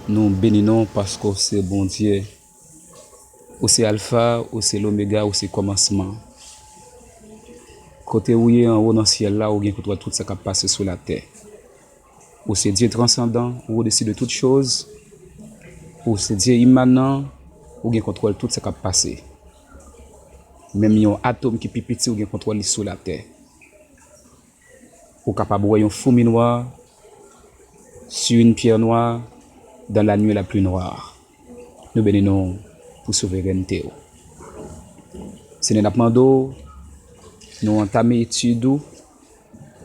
Nous bénissons parce que c'est bon Dieu. Ou c'est alpha, ou c'est l'oméga, ou c'est commencement. Côté où il est en haut dans le ciel là, où il y a tout ça qui passe sur la terre. Ou c'est Dieu transcendant, ou au-dessus de toutes choses. Ou c'est Dieu immanent, où il contrôle tout ça qui passe. Même un atome qui est petit, où il contrôle sur la terre. Ou capable de voir un fourmi noir sur une pierre noire dans la nuit la plus noire. Nous bénissons pour souveraineté. C'est nous demandons, nous entamer l'étude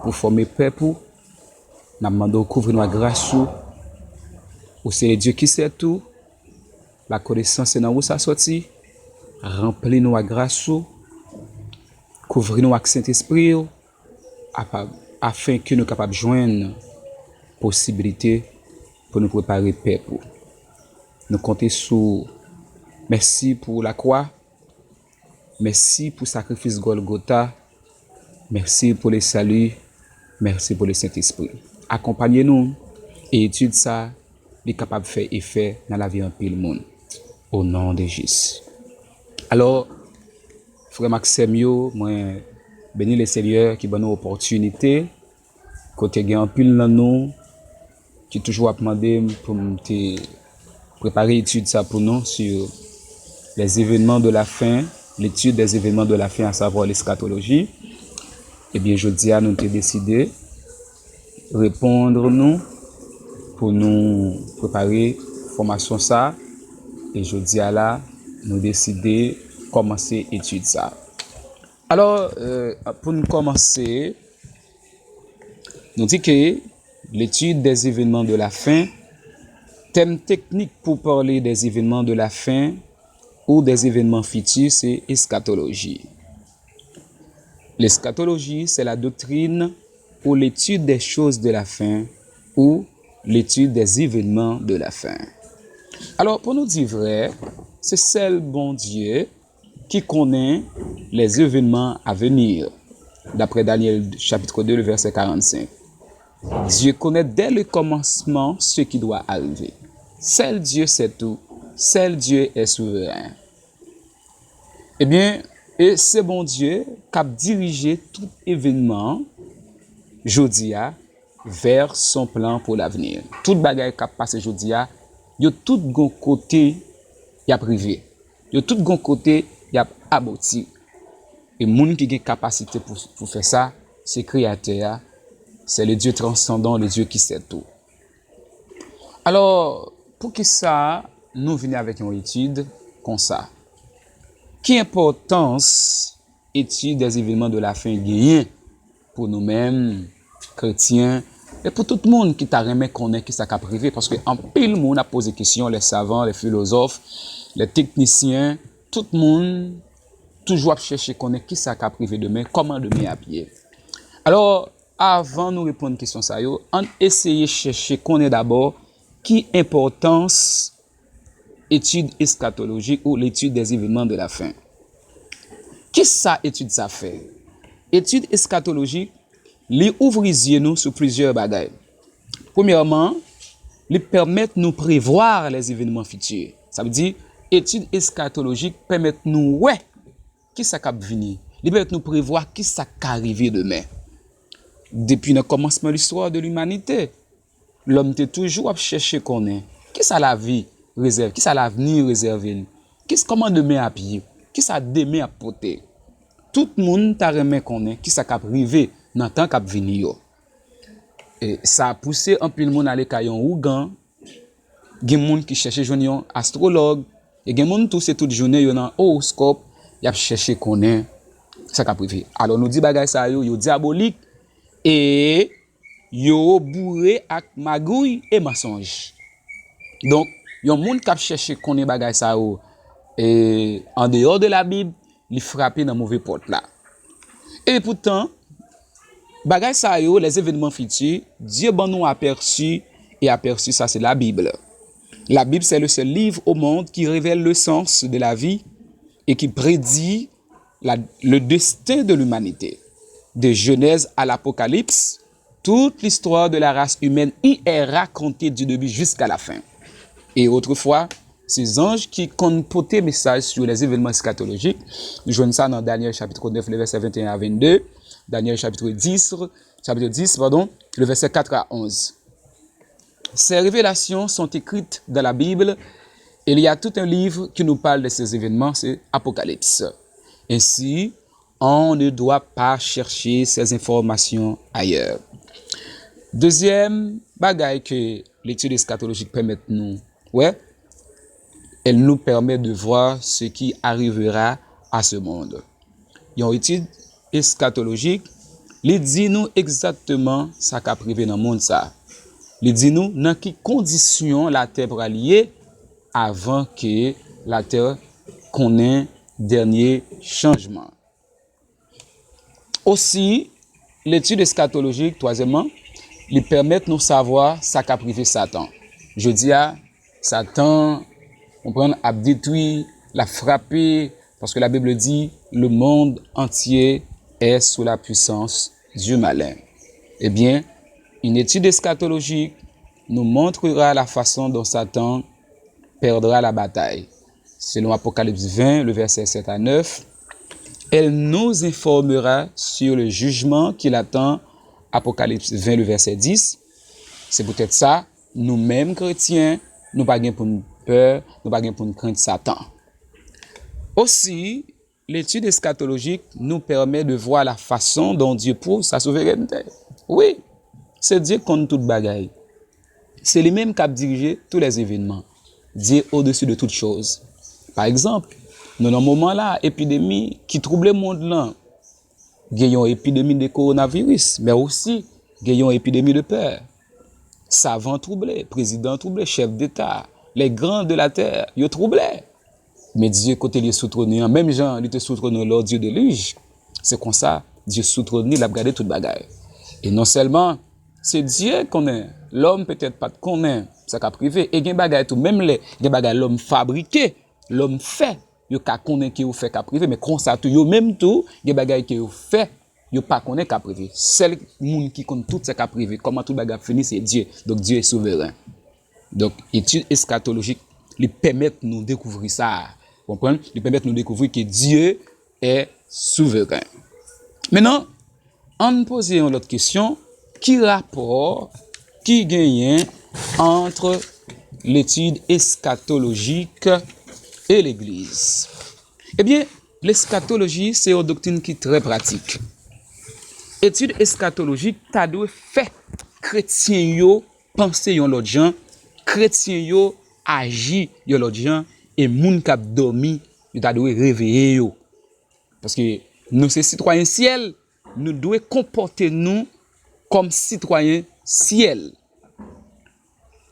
pour former peuple. Nous demandons couvrir nos grâce. Ou c'est Dieu qui sait tout. La connaissance est dans où ça sorti. Remplis nos grâce. Couvrir nous avec Saint-Esprit. Afin que nous soyons capables de joindre possibilité pour nous préparer peuple. Nous comptons sur merci pour la croix. Merci pour le sacrifice Golgotha. Merci pour le salut. Merci pour le Saint-Esprit. Accompagnez-nous et étude ça, est capable de faire effet dans la vie en pile monde. Au nom de Jésus. Alors, frère Maxime, moi, bénis le Seigneur qui donne nous opportunité. Côté gain en pile dans nous, qui toujours a demandé pour te préparer l'étude ça pour nous sur les événements de la fin, l'étude des événements de la fin, à savoir l'eschatologie. Eh bien, je dis à nous décider répondre nous pour nous préparer formation ça. Et je dis à là, nous décider commencer étude ça. Alors, pour nous commencer, nous dit que l'étude des événements de la fin, thème technique pour parler des événements de la fin ou des événements futurs, c'est eschatologie. L'eschatologie, c'est la doctrine ou l'étude des choses de la fin ou l'étude des événements de la fin. Alors, pour nous dire vrai, c'est seul bon Dieu qui connaît les événements à venir. D'après Daniel chapitre 2, le verset 45. Dieu connaît dès le commencement ce qui doit arriver. Seul Dieu sait tout. Seul Dieu est souverain. Eh bien, et c'est bon Dieu qui a dirigé tout événement, jodia, vers son plan pour l'avenir. Tout bagaille qui a passé jodia, yo tout gon côté y a privé. Yo tout gon côté y a abouti. Et moun qui a capacité pour faire ça, c'est créateur, c'est le Dieu transcendant, le Dieu qui sait tout. Alors, pour que ça, nous venons avec une étude comme ça. Quelle importance étude des événements de la fin gagne pour nous-mêmes, chrétiens, et pour tout le monde qui t'a remis connaître qui ça a privé, parce que en pile monde a posé des questions, les savants, les philosophes, les techniciens, tout le monde toujours chercher connaître qui ça a privé demain, comment demain à pied. Alors, avant de nous répondre à la question, on essaye de chercher connaître d'abord qui importance étude eschatologique ou l'étude des événements de la fin. Qu'est-ce que ça étude ça fait? Étude eschatologique, lui ouvre les yeux nous sur plusieurs bagailles. Premièrement, lui permet de nous prévoir les événements futurs. Ça veut dire, étude eschatologique permet de nous ouais qui ça va venir. Il permet de nous prévoir qui ça va arriver demain. Depuis le commencement de l'histoire de l'humanité, l'homme était toujours à chercher qu'on est. Qui ça la vie réserve? Qui ça l'avenir réservé? Comment demain à pied? Qui ça demain à porter? Tout le monde t'a remis qu'on est. Qui ça va arriver dans le temps qui va venir? Et ça a poussé un peu le monde à aller à un ougan. Il y a des gens qui cherchent un astrologue. Et il y a des gens qui toute journée dans un horoscope. Ils a cherché qu'on est. Ça va arriver. Alors nous dit bagay ça yo diabolique. Et yo bourré avec magouille et mensonge. Donc, yon moun k'ap chercher connaît bagay ça et en dehors de la Bible, il frappé dans mauvais porte là. Et pourtant, bagay ça les événements futurs, Dieu ban nous aperçu et aperçu ça c'est la Bible. La Bible c'est le seul livre au monde qui révèle le sens de la vie et qui prédit le destin de l'humanité. De Genèse à l'Apocalypse, Toute l'histoire de la race humaine y est racontée du début jusqu'à la fin. Et autrefois, ces anges qui comportaient message sur les événements eschatologiques, nous joignons ça dans Daniel chapitre 9, le verset 21 à 22, Daniel chapitre 10, le verset 4 à 11. Ces révélations sont écrites dans la Bible et il y a tout un livre qui nous parle de ces événements, c'est Apocalypse. Ainsi, on ne doit pas chercher ces informations ailleurs. Deuxième bagaille que l'étude eschatologique permet nous, elle nous permet de voir ce qui arrivera à ce monde. Une étude eschatologique, il dit nous exactement ce qui a privé dans le monde ça. Il dit nous dans quelles conditions la terre va lier avant que la terre connaisse dernier changement. Aussi, l'étude eschatologique, troisièmement, lui permet de nous savoir ce qu'a privé Satan. Je dis à Satan, on prend à détruire, la frapper, parce que la Bible dit le monde entier est sous la puissance du malin. Eh bien, une étude eschatologique nous montrera la façon dont Satan perdra la bataille. Selon Apocalypse 20, le verset 7 à 9, elle nous informera sur le jugement qui l'attend. Apocalypse 20, le verset 10. C'est peut-être ça, nous-mêmes chrétiens, nous pas pour nous peur, nous pas pour nous craindre Satan. Aussi, l'étude eschatologique nous permet de voir la façon dont Dieu prouve sa souveraineté. Oui, c'est Dieu qui compte toute bagaille. C'est lui-même qui a dirigé tous les événements. Dieu au-dessus de toutes choses. Par exemple, dans un moment là, épidémie qui trouble le monde là, gagnons épidémie de coronavirus, mais aussi gagnons épidémie de peur. Savants troublés, présidents troublés, chefs d'État, les grands de la terre, ils troublés. Mais Dieu, côté les soutronnés, même Jean, il était soutronné lors Dieu déluge. C'est comme ça, Dieu soutronné, il a regardé toute bagaille. Et non seulement, c'est Dieu qu'on est, l'homme peut-être pas connaît, ça qu'a privé, et il y a bagaille tout, même les bagaille l'homme fabriqué, l'homme fait. Yo ka connaît qui ou fait qu'a privé mais comme ça tout yo même tout des bagages qui ou fait yo pas connaît qu'a privé seul monde qui connaît tout ça qu'a privé comment tout bagage fini c'est Dieu donc Dieu est souverain donc étude eschatologique lui permet nous découvrir ça comprendre lui permet nous découvrir que Dieu est souverain. Maintenant on pose une autre question qui rapport qui gagne entre l'étude eschatologique et l'Église. Eh bien, l'eschatologie, c'est une doctrine qui est très pratique. Étude eschatologique, t'as dû faire chrétien yo penser yon l'autre gens, chrétien yo agir yon l'autre gens, et moun k'ap dormi, yo t'as dû réveiller yo. Parce que nous, ces citoyens ciel, nous devons comporter nous comme citoyens ciel.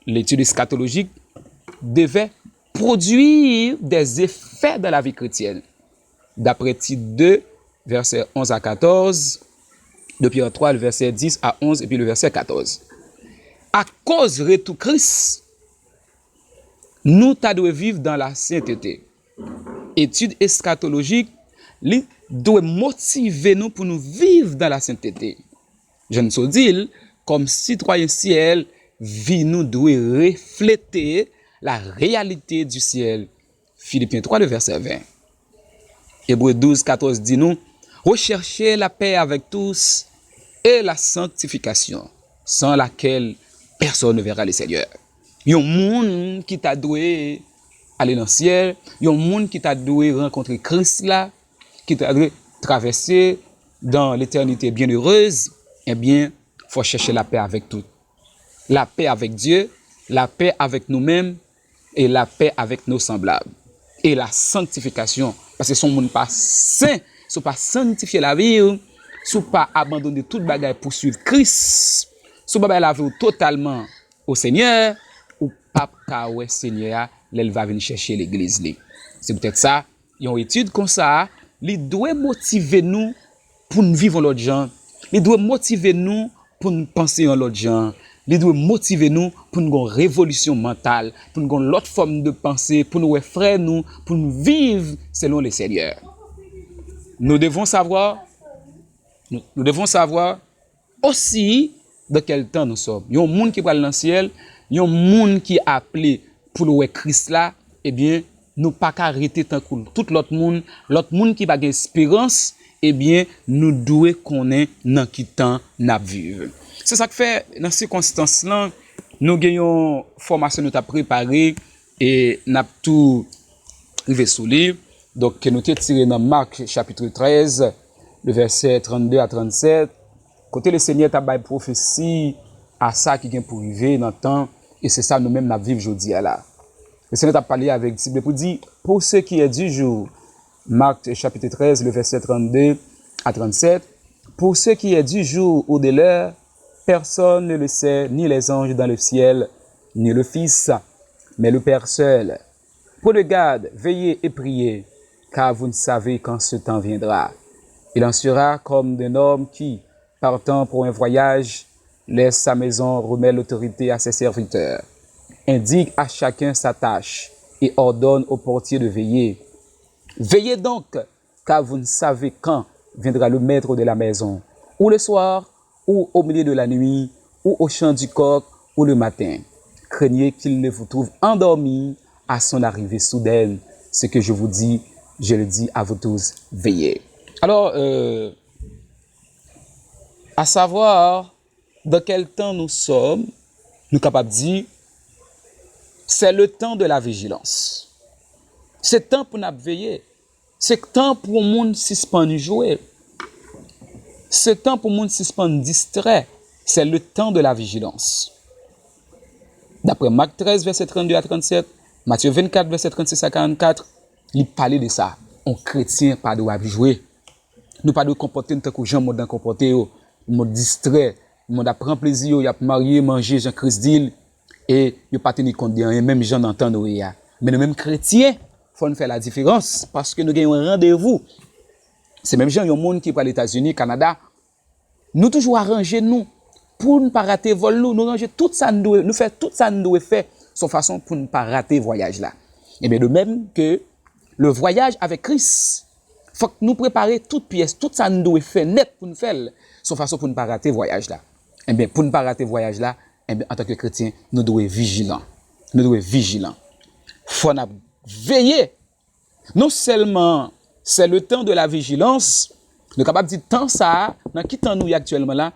L'étude eschatologique devait produire des effets dans la vie chrétienne. D'après Tite 2, verset 11 à 14, de Pierre 3, le verset 10 à 11, et puis le verset 14. À cause de tout Christ, nous devons vivre dans la sainteté. Étude eschatologique, doit motiver nous pour nous vivre dans la sainteté. Je ne sais dire, comme citoyen ciel, vie nous doit refléter la réalité du ciel. Philippiens 3, le verset 20. Hébreux 12, 14 dit nous, recherchez la paix avec tous et la sanctification, sans laquelle personne ne verra le Seigneur. Il y a un monde qui t'a doué aller dans le ciel, il y a un monde qui t'a doué rencontrer Christ là, qui t'a doué traverser dans l'éternité bienheureuse. Eh bien, il faut chercher la paix avec tout. La paix avec Dieu, la paix avec nous-mêmes, et la paix avec nos semblables. Et la sanctification. Parce que son monde pas saint, si pas sanctifier la vie, si pas abandonner toute bagaille pour suivre Christ, si pas la vie totalement au Seigneur, ou pas kawe Seigneur, elle va venir chercher l'église. C'est peut-être ça, il y a une étude comme ça, il doit motiver nous pour nous vivre l'autre gens. Il doit motiver nous pour nous penser en l'autre gens. Il doit motiver nous pour une révolution mentale, pour une autre forme de pensée, pour nous frères nous, pour nous vivre selon le Seigneur. Nous devons savoir aussi dans quel temps nous sommes. Il y a un monde qui parle dans le ciel, il y a un monde qui est appelé pour le Christ là, eh bien, nous pas qu'à arrêter tant que tout l'autre monde qui va gagner espérance, eh bien, nous devons connaître dans qui temps nous vivons. C'est ça que fait, dans ces circonstances-là, nous gagnons formation nous t'a préparé et nous avons tout rivé sous livre. Donc, nous avons tiré dans Marc chapitre 13, le verset 32 à 37. Côté le Seigneur t'a bail prophétie à ça qui vient pour arriver dans le temps, et c'est ça nous-mêmes nous vivons aujourd'hui là. Le Seigneur t'a parlé avec disciples pour dire, pour ce qui est du jour, Marc chapitre 13, le verset 32 à 37, pour ce qui est du jour ou de l'heure, personne ne le sait, ni les anges dans le ciel, ni le Fils, mais le Père seul. Prenez garde, veillez et priez, car vous ne savez quand ce temps viendra. Il en sera comme d'un homme qui, partant pour un voyage, laisse sa maison, remet l'autorité à ses serviteurs, indique à chacun sa tâche et ordonne au portier de veiller. Veillez donc, car vous ne savez quand viendra le maître de la maison, ou le soir, ou au milieu de la nuit, ou au chant du coq, ou le matin. Craignez qu'il ne vous trouve endormi à son arrivée soudaine. Ce que je vous dis, je le dis à vous tous, veillez. Alors, à savoir dans quel temps nous sommes, nous sommes capables de dire, c'est le temps de la vigilance. C'est le temps pour nous veiller. C'est le temps pour le monde suspendre jouer. C'est le temps pour le monde suspendre distrait. C'est le temps de la vigilance. D'après Marc 13, verset 32 à 37, Matthieu 24, verset 36 à 44, il parlait de ça. On chrétien pas doit jouer. Nous pas de comporter tant que gens monde comporter yo, monde distrait, monde prend plaisir, y a marié, manger, Jean-Christ dit et yo pas tenir compte de rien, même gens entendre ya. Mais nous même chrétiens, faut nous faire la différence parce que nous gagnons un rendez-vous. C'est même gens, il y a un monde qui parle aux États-Unis, Canada. Nous toujours arranger nous pour ne pas rater vol nous ranger tout ça nous faire tout ça nous faire son façon pour ne pas rater voyage là. Et bien de même que le voyage avec Christ, faut que nous préparer toute pièce, tout ça nous faire net pour nous faire son façon pour ne pas rater voyage là. Et bien pour ne pas rater voyage là, et bien en tant que chrétien, nous devons être vigilants. Nous devons être vigilants. Faut veiller. Non seulement c'est le temps de la vigilance, nous sommes capables de dire temps ça, dans qui temps nous y actuellement là,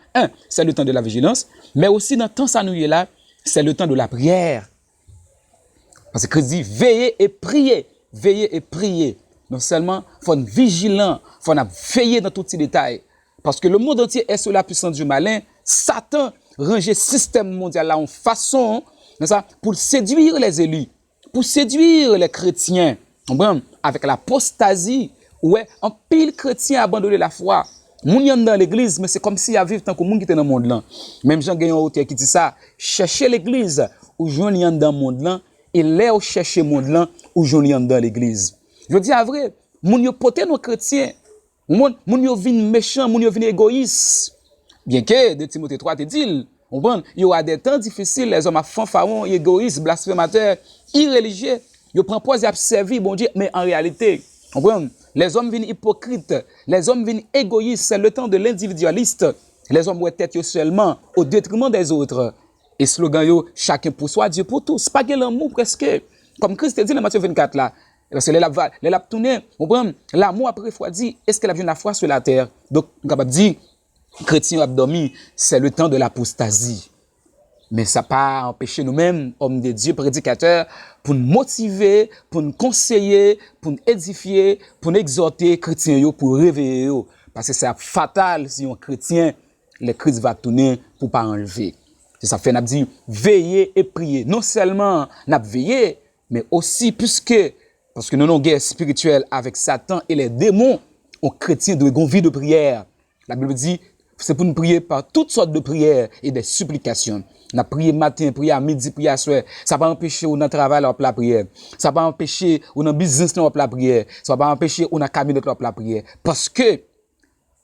c'est le temps de la vigilance, mais aussi dans temps ça nous y est là, c'est le temps de la prière. Parce que Christ dit veillez et priez, veillez et priez. Non seulement faut être vigilant, faut veiller dans tous ces détails, parce que le monde entier est sous la puissance du malin. Satan range le système mondial là en façon, ça, pour séduire les élus, pour séduire les chrétiens, avec l'apostasie. Ouais, en pile chrétien abandonné la foi. Moun yon dans l'église, mais c'est comme si y a vivre tant que moun qui était dans le monde là. Même Jean Gagnon auteur qui dit ça, cherchez l'église ou joindre yon dans le monde là, et là où chercher monde là ou joindre yon dans l'église. Je dis à vrai, moun yo poté nos chrétiens. Moun yo vin méchant, moun yo vin égoïste. Bien que de Timothée 3 te dit, il y aura des temps difficiles, les hommes à fanfarons, égoïstes, blasphémateurs, irréligieux, yo prend pause et servir bon Dieu, mais en réalité, les hommes viennent hypocrites, les hommes viennent égoïstes, c'est le temps de l'individualiste. Les hommes voient tête seulement au détriment des autres. Et slogan yo, chacun pour soi, Dieu pour tous. Pas que l'amour presque. Comme Christ dit dans Matthieu 24 là. Parce que les lap tourné, l'amour après foi dit, est-ce qu'elle a vu la foi sur la terre? Donc, on capable dire, chrétien abdomi, c'est le temps de l'apostasie. Mais ça n'a pas empêché nous-mêmes, hommes de Dieu, prédicateurs, pour nous motiver, pour nous conseiller, pour nous édifier, pour nous exhorter, chrétiens, pour réveiller. Parce que c'est fatal si un chrétien, le Christ va tourner pour ne pas enlever. C'est ça fait, nous dit, veillez et priez. Non seulement nous veillez, mais aussi parce que nous avons une guerre spirituelle avec Satan et les démons, les chrétiens doivent avoir une vie de prière. La Bible dit, c'est pour nous prier par toutes sortes de prières et des supplications. On a prié matin, prié à midi, prié à soir. Ça va empêcher on a travail la prière. Ça va empêcher on a business la prière. Ça va empêcher on a cabinet la prière. Parce que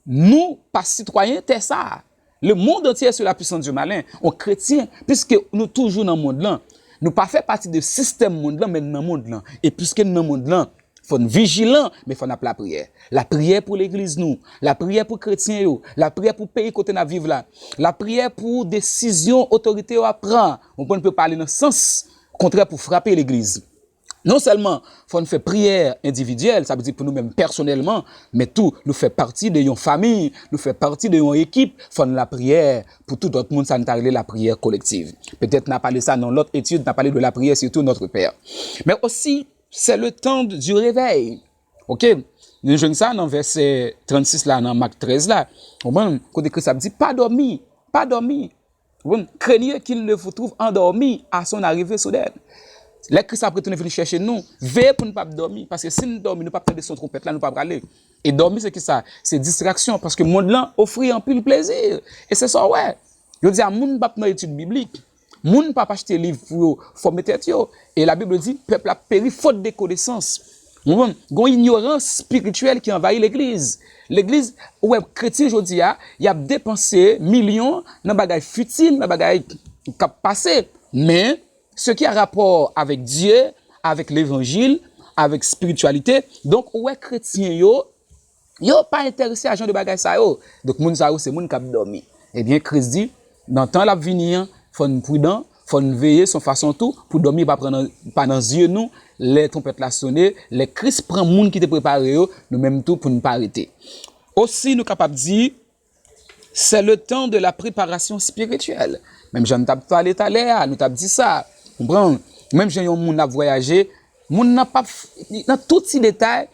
nous, pas citoyens, c'est ça. Le monde entier est sous la puissance du malin. On chrétien, puisque nous toujours dans le monde là, nous pas fait partie du système monde là, mais dans le monde là. Et puisque dans le monde là, faut vigilant, mais faut la prière. La prière pour l'église nous, la prière pour chrétiens yo, la prière pour pays côté na vivre là, la prière pour décision autorité à prendre. On peut parler dans le sens contraire pour frapper l'église. Non seulement faut faire prière individuelle, ça veut dire pour nous-mêmes personnellement, mais tout nous fait partie de une famille, nous fait partie de une équipe, faut la prière pour tout autre monde, ça nous la prière collective. Peut-être n'a parlé ça dans l'autre étude, n'a parlé de la prière surtout notre Père. Mais aussi c'est le temps du réveil. OK? Nous jouons ça dans verset 36 là dans Marc 13 là. Côté que ça dit pas dormir, pas dormir. Craignez qu'il ne vous trouve endormi à son arrivée soudaine. Les Christ après tout venir chercher nous, veillez pour ne pas dormir parce que si nous dormons, nous pas prendre son trompette là, nous pas aller. Et dormir c'est qui ça? C'est distraction parce que le monde là offre un peu de plaisir. Et c'est ça ouais. Je dis à moun pas dans étude biblique. Moun pas acheter livre pour former tête yo et la Bible dit peuple a péri faute de connaissance. Gon ignorance spirituelle qui envahit l'église. L'église ouais chrétien jodi a, y a dépensé millions dans bagaille futile, dans bagaille qui passé, mais ce qui a rapport avec Dieu, avec l'évangile, avec spiritualité, donc ouais chrétien yo pas intéressé à genre de bagaille ça yo. Donc moun ça c'est moun qui a dormi. Eh bien Christ dit dans temps la venir, faut nous prudent, faut nous veiller son façon tout pour dormir pas prendre pas dans yeux nous les trompettes la sonner, les Christ prend moun qui te préparé yo, nous même tout pour nous pas arrêter. Aussi nous capable dire c'est le temps de la préparation spirituelle. Même Jean t'a parlé tout à l'heure, nous t'a dit ça. Comprends? Même j'ai un monde à voyager, monde n'a pas dans tout ces détails,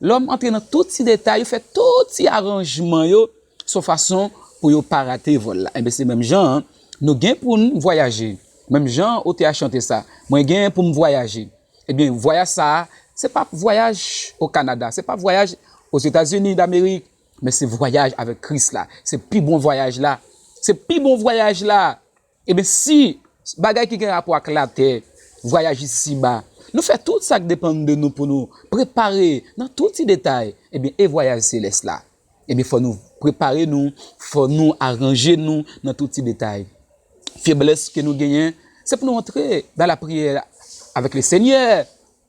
l'homme entre dans tout ces détails, il fait tout ces arrangements yo de façon pour yo pas rater vol là. Et ben c'est même Jean, nous gain pour nous voyager. Même Jean au a chanté ça. Moi gain pour me voyager. Eh bien voyage ça, c'est pas voyage au Canada, c'est pas voyage aux États-Unis d'Amérique, mais c'est voyage avec Christ là. C'est plus bon voyage là. C'est plus bon voyage là. Eh bien si bagay qui a rapport avec la terre, voyage ici-bas. Nous faisons tout ça qui dépend de nous pour nous préparer dans tous les détails. Eh bien, et voyage céleste là. Eh bien, il faut nous préparer nous, faut nous arranger nous dans tous les détails. Faiblesse que nous gagnons, c'est pour nous entrer dans la prière avec le Seigneur,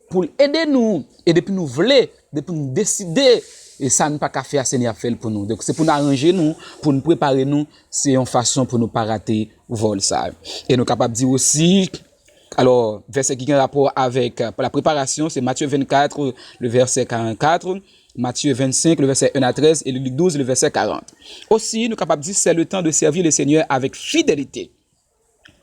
pour aider nous, et depuis nous voler, depuis nous décider. Et ça n'est pas qu'à faire, Seigneur fait pour nous. Donc, c'est pour nous arranger nous, pour nous préparer nous. C'est une façon pour nous pas rater vol ça. Et nous sommes capables de dire aussi, alors, verset qui a un rapport avec la préparation, c'est Matthieu 24, le verset 44, Matthieu 25, le verset 1 à 13, et Luc 12, le verset 40. Aussi, nous sommes capables de dire, c'est le temps de servir le Seigneur avec fidélité.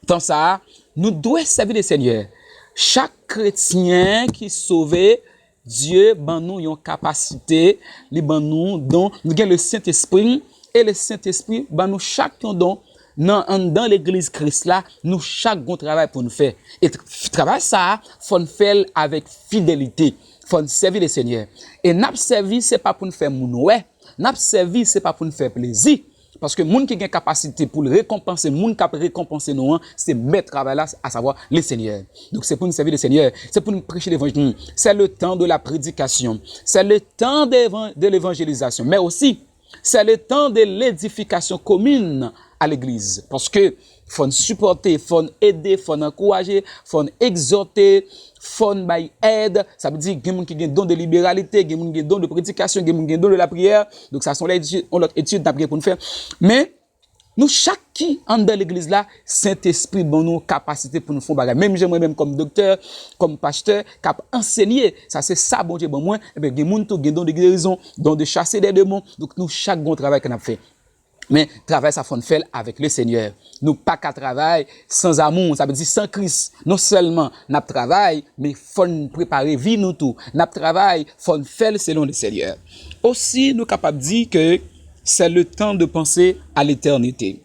Dans ça, nous devons servir le Seigneur. Chaque chrétien qui est sauvé, Dieu ban nous une capacité, li ban nous don, nous avons le Saint-Esprit et le Saint-Esprit ban nous chacun don dans l'église Christ là, nous chaque bon travail pour nous faire. Et travail ça, faut nous faire avec fidélité, faut nous servir le Seigneur. Et n'a servi c'est pas pour nous faire moun ouais, n'a servi c'est pas pour nous faire plaisir. Parce que moun qui a capacité pour le récompenser, moun qui a récompensé nous, c'est mettre travail là, à savoir le Seigneur. Donc c'est pour nous servir le Seigneur, c'est pour nous prêcher l'évangile. C'est le temps de la prédication, c'est le temps de l'évangélisation, mais aussi c'est le temps de l'édification commune à l'église. Parce que faut nous supporter, faut nous aider, faut nous encourager, faut nous exhorter, faut nous aide. Ça veut dire qu'il y a des gens qui ont don de libéralité, qu'il y a des gens qui ont don de prédication, qu'il y a des gens qui ont don de la prière. Donc ça sont les études d'après pour nous faire. Mais nous, chaque qui entre dans l'église là, Saint-Esprit bon nous capacité pour nous faire bagarre. Même j'aimerais même comme docteur, comme pasteur, cap enseigner. Ça c'est ça bon Dieu bon moi. Et bien des gens qui ont don de guérison, don de chasser des démons. Donc nous chaque bon travail qu'on a fait. Mais travail ça faut faire avec le Seigneur. Nous pas qu'à travail sans amour, ça veut dire sans Christ. Non seulement n'a travail, mais faut préparer vie nous tout. N'a travail, faut faire selon le Seigneur. Aussi nous capable dire que c'est le temps de penser à l'éternité.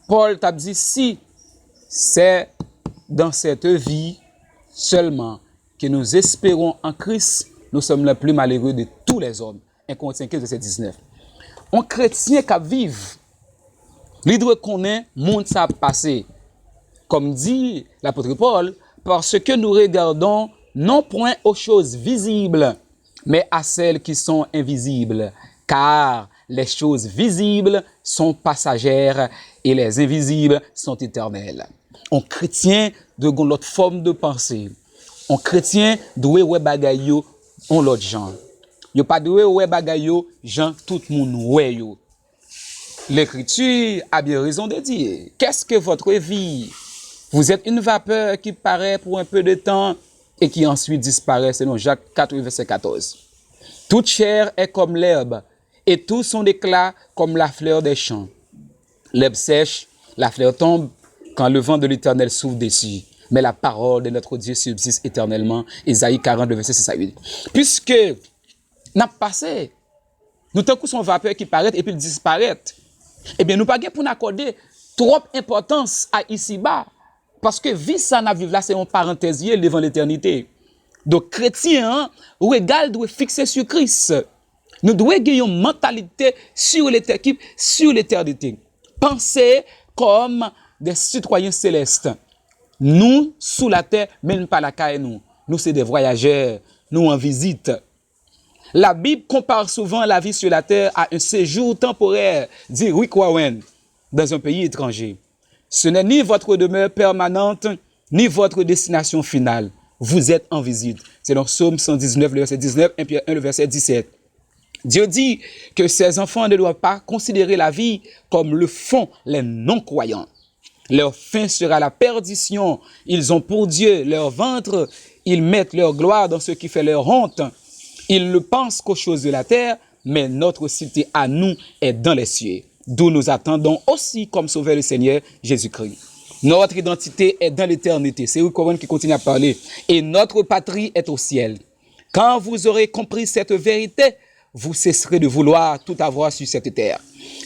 Paul t'a dit si c'est dans cette vie seulement que nous espérons en Christ, nous sommes les plus malheureux de tous les hommes. 1 Corinthiens 15, verset 19. Un chrétien qui vive, il doit connaître le monde ça passé. Comme dit l'apôtre Paul, parce que nous regardons non point aux choses visibles, mais à celles qui sont invisibles. Car les choses visibles sont passagères et les invisibles sont éternelles. Un chrétien doit avoir l'autre forme de pensée. Un chrétien doit voir bagaille on l'autre gens. Yo pas doué ouais bagay yo, gens tout monde ouais yo. L'écriture a bien raison de dire, qu'est-ce que votre vie? Vous êtes une vapeur qui paraît pour un peu de temps et qui ensuite disparaît, selon Jacques 4, verset 14. Toute chair est comme l'herbe et tout son éclat comme la fleur des champs. L'herbe sèche, la fleur tombe quand le vent de l'Éternel souffle dessus. Mais la parole de notre Dieu subsiste éternellement. Isaïe 40, verset 6 à 8. Puisque n'a passé, nous tant que son vapeur qui paraît et puis disparaît, eh bien nous pas pour nous accorder trop importance à ici-bas. Parce que vie ça n'a vivre là, c'est un parenthèse devant l'éternité. Donc chrétien, regarde doit fixer sur Christ. Nous devons avoir une mentalité sur l'éternité. Penser comme des citoyens célestes. Nous, sous la terre, même pas la caille nous. Nous, c'est des voyageurs. Nous, en visite. La Bible compare souvent la vie sur la terre à un séjour temporaire, dit Rick Warren, dans un pays étranger. Ce n'est ni votre demeure permanente, ni votre destination finale. Vous êtes en visite. C'est dans Psaume 119, le verset 19, 1 Pierre 1, le verset 17. Dieu dit que ses enfants ne doivent pas considérer la vie comme le font les non-croyants. Leur fin sera la perdition. Ils ont pour Dieu leur ventre. Ils mettent leur gloire dans ce qui fait leur honte. Ils ne pensent qu'aux choses de la terre, mais notre cité à nous est dans les cieux, d'où nous attendons aussi comme sauveur le Seigneur Jésus-Christ. Notre identité est dans l'éternité. C'est Rick Warren qui continue à parler. Et notre patrie est au ciel. Quand vous aurez compris cette vérité, vous cesserez de vouloir tout avoir sur cette terre.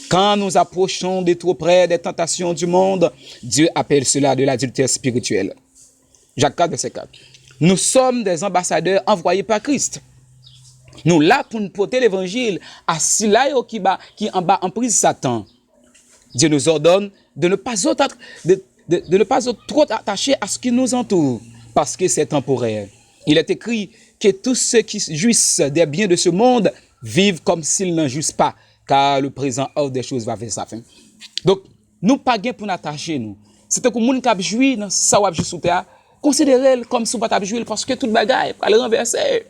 Quand nous approchons de trop près des tentations du monde, Dieu appelle cela de l'adultère spirituel. Jacques 4, verset 4. Nous sommes des ambassadeurs envoyés par Christ. Nous là pour nous porter l'évangile à ceux-là qui en bas en prise Satan. Dieu nous ordonne de ne pas être trop attachés à ce qui nous entoure, parce que c'est temporaire. Il est écrit que tous ceux qui jouissent des biens de ce monde vivent comme s'ils n'en jouissent pas, car le présent hors des choses va vers sa fin. Donc, nous pas gain pour nous attacher nous. C'est que moun k'ap joui dans ça ou ap sous terre, considérez comme si vous pas jouir parce que toute bagaille pour le renverser.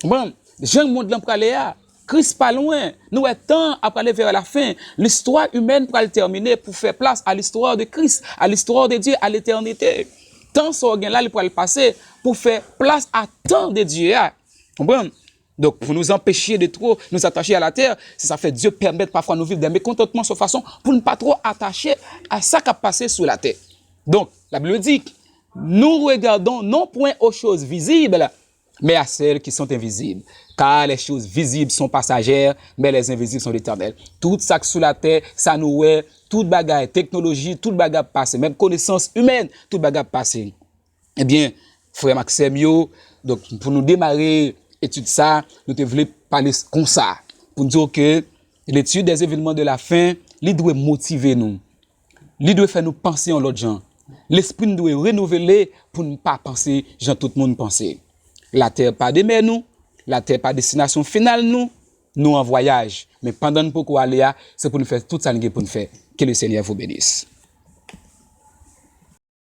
Bon, Jean monde là pour aller là, Christ pas loin. Nous est temps à aller vers la fin. L'histoire humaine pour le terminer pour faire place à l'histoire de Christ, à l'histoire de Dieu, à l'éternité. Tant ce organe là il pour le passer pour faire place à tant de Dieu. Bon. Donc, pour nous empêcher de trop nous attacher à la terre, ça fait Dieu permettre parfois nous vivre des mécontentements de façon pour ne pas trop attacher à ça qui a passé sous la terre. Donc, la Bible dit, nous regardons non point aux choses visibles, mais à celles qui sont invisibles. Car les choses visibles sont passagères, mais les invisibles sont éternelles. Tout ça sous la terre, ça nous est, toute bagaille, technologie, toute bagaille passée, même connaissance humaine, toute bagaille passée. Eh bien, frère Maxime, donc, pour nous démarrer, étude ça, nous devons parler comme ça, pour dire que l'étude des événements de la fin, il doit motiver nous. Il doit faire nous penser en l'autre gens. L'esprit nous doit renouveler pour ne pas penser, genre tout le monde penser. La terre pas de mer nous, la terre pas destination finale nous en voyage. Mais pendant nous pour aller, c'est pour nous faire tout ça pour nous faire. Que le Seigneur vous bénisse.